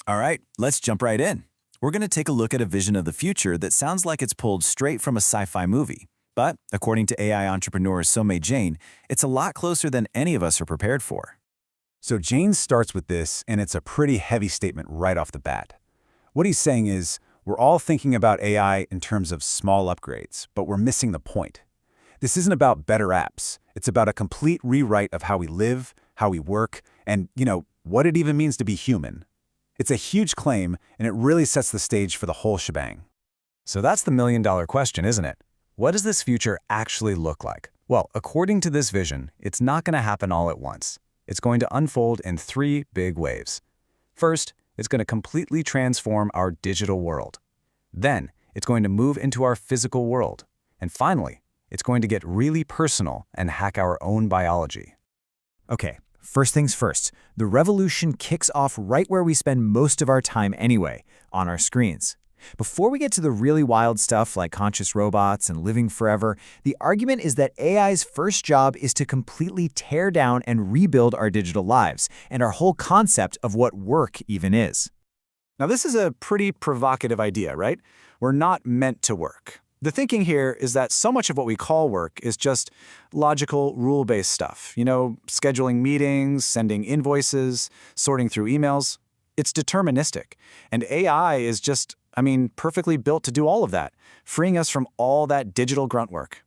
All right, let's jump right in. We're going to take a look at a vision of the future that sounds like it's pulled straight from a sci-fi movie. But according to AI entrepreneur Sowmay Jain, it's a lot closer than any of us are prepared for. So Jain starts with this, and it's a pretty heavy statement right off the bat. What he's saying is, we're all thinking about AI in terms of small upgrades, but we're missing the point. This isn't about better apps. It's about a complete rewrite of how we live, how we work, and, what it even means to be human. It's a huge claim, and it really sets the stage for the whole shebang. So that's the million-dollar question, isn't it? What does this future actually look like? Well, according to this vision, it's not going to happen all at once. It's going to unfold in three big waves. First, it's going to completely transform our digital world. Then, it's going to move into our physical world. And finally, it's going to get really personal and hack our own biology. Okay, first things first. The revolution kicks off right where we spend most of our time anyway, on our screens. Before we get to the really wild stuff like conscious robots and living forever, the argument is that AI's first job is to completely tear down and rebuild our digital lives and our whole concept of what work even is. Now, this is a pretty provocative idea, right? We're not meant to work. The thinking here is that so much of what we call work is just logical, rule-based stuff. Scheduling meetings, sending invoices, sorting through emails. It's deterministic. And AI is just, perfectly built to do all of that, freeing us from all that digital grunt work.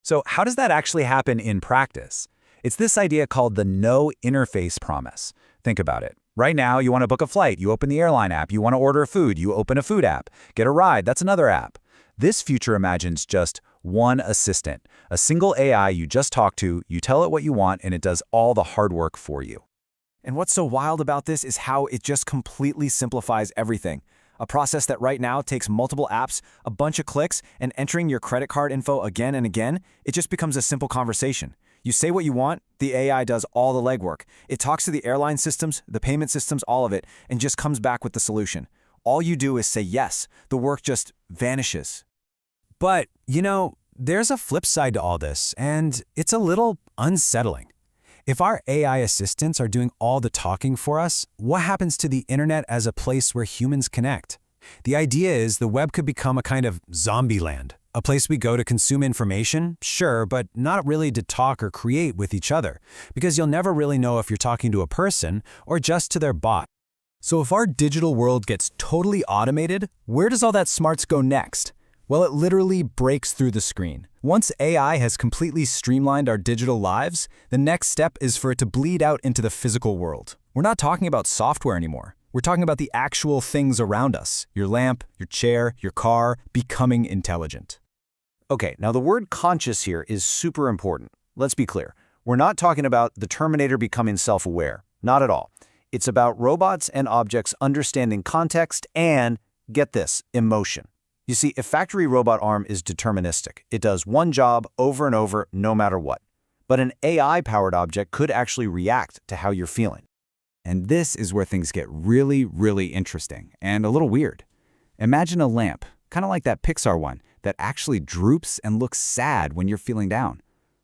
So how does that actually happen in practice? It's this idea called the no interface promise. Think about it. Right now, you want to book a flight, you open the airline app. You want to order food, you open a food app. Get a ride, that's another app. This future imagines just one assistant, a single AI you just talk to, you tell it what you want, and it does all the hard work for you. And what's so wild about this is how it just completely simplifies everything. A process that right now takes multiple apps, a bunch of clicks, and entering your credit card info again and again, it just becomes a simple conversation. You say what you want, the AI does all the legwork. It talks to the airline systems, the payment systems, all of it, and just comes back with the solution. All you do is say yes. The work just vanishes. But, there's a flip side to all this, and it's a little unsettling. If our AI assistants are doing all the talking for us, what happens to the internet as a place where humans connect? The idea is the web could become a kind of zombie land, a place we go to consume information, sure, but not really to talk or create with each other, because you'll never really know if you're talking to a person or just to their bot. So if our digital world gets totally automated, where does all that smarts go next? Well, it literally breaks through the screen. Once AI has completely streamlined our digital lives, the next step is for it to bleed out into the physical world. We're not talking about software anymore. We're talking about the actual things around us, your lamp, your chair, your car, becoming intelligent. Okay, now the word conscious here is super important. Let's be clear. We're not talking about the Terminator becoming self-aware. Not at all. It's about robots and objects understanding context and, get this, emotion. You see, a factory robot arm is deterministic. It does one job over and over, no matter what. But an AI-powered object could actually react to how you're feeling. And this is where things get really, really interesting and a little weird. Imagine a lamp, kind of like that Pixar one, that actually droops and looks sad when you're feeling down.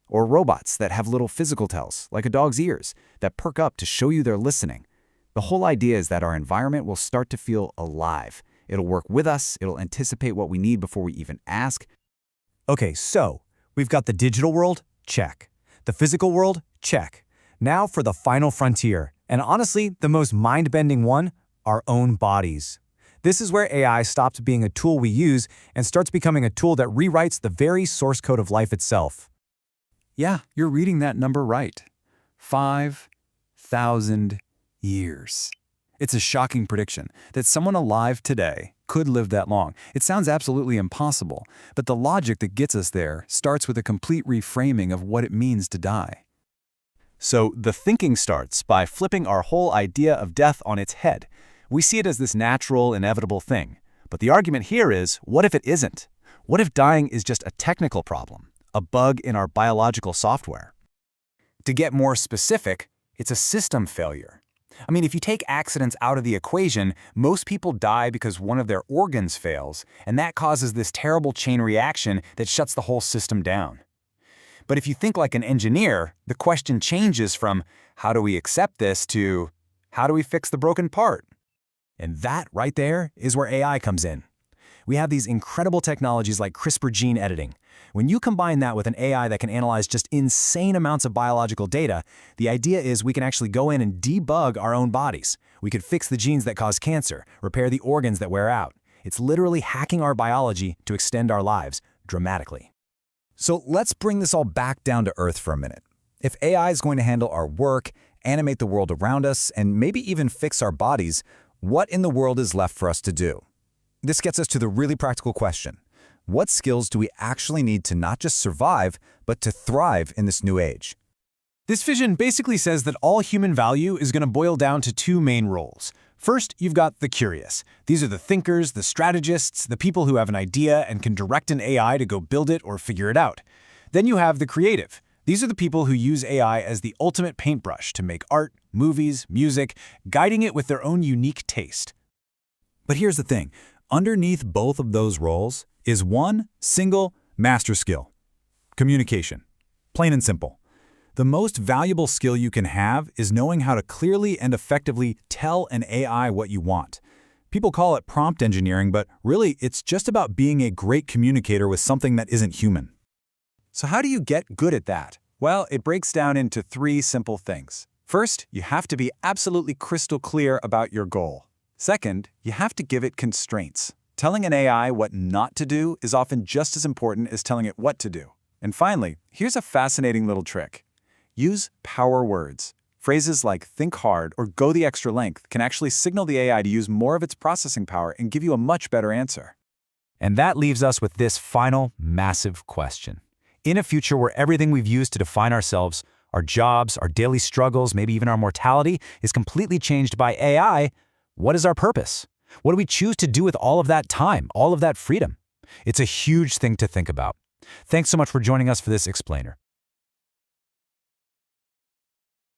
Or robots that have little physical tells, like a dog's ears, that perk up to show you they're listening. The whole idea is that our environment will start to feel alive. It'll work with us, it'll anticipate what we need before we even ask. Okay, so we've got the digital world, check. The physical world, check. Now for the final frontier, and honestly, the most mind-bending one, our own bodies. This is where AI stops being a tool we use and starts becoming a tool that rewrites the very source code of life itself. Yeah, you're reading that number right. 5,000 years. It's a shocking prediction that someone alive today could live that long. It sounds absolutely impossible, but the logic that gets us there starts with a complete reframing of what it means to die. So the thinking starts by flipping our whole idea of death on its head. We see it as this natural, inevitable thing. But the argument here is, what if it isn't? What if dying is just a technical problem, a bug in our biological software? To get more specific, it's a system failure. If you take accidents out of the equation, most people die because one of their organs fails, and that causes this terrible chain reaction that shuts the whole system down. But if you think like an engineer, the question changes from how do we accept this to how do we fix the broken part? And that right there is where AI comes in. We have these incredible technologies like CRISPR gene editing. When you combine that with an AI that can analyze just insane amounts of biological data, the idea is we can actually go in and debug our own bodies. We could fix the genes that cause cancer, repair the organs that wear out. It's literally hacking our biology to extend our lives dramatically. So let's bring this all back down to earth for a minute. If AI is going to handle our work, animate the world around us, and maybe even fix our bodies, what in the world is left for us to do? This gets us to the really practical question. What skills do we actually need to not just survive, but to thrive in this new age? This vision basically says that all human value is going to boil down to two main roles. First, you've got the curious. These are the thinkers, the strategists, the people who have an idea and can direct an AI to go build it or figure it out. Then you have the creative. These are the people who use AI as the ultimate paintbrush to make art, movies, music, guiding it with their own unique taste. But here's the thing. Underneath both of those roles is one single master skill: communication. Plain and simple. The most valuable skill you can have is knowing how to clearly and effectively tell an AI what you want. People call it prompt engineering, but really it's just about being a great communicator with something that isn't human. So how do you get good at that? Well, it breaks down into three simple things. First, you have to be absolutely crystal clear about your goal. Second, you have to give it constraints. Telling an AI what not to do is often just as important as telling it what to do. And finally, here's a fascinating little trick. Use power words. Phrases like think hard or go the extra length can actually signal the AI to use more of its processing power and give you a much better answer. And that leaves us with this final, massive question. In a future where everything we've used to define ourselves, our jobs, our daily struggles, maybe even our mortality, is completely changed by AI, what is our purpose? What do we choose to do with all of that time, all of that freedom? It's a huge thing to think about. Thanks so much for joining us for this explainer.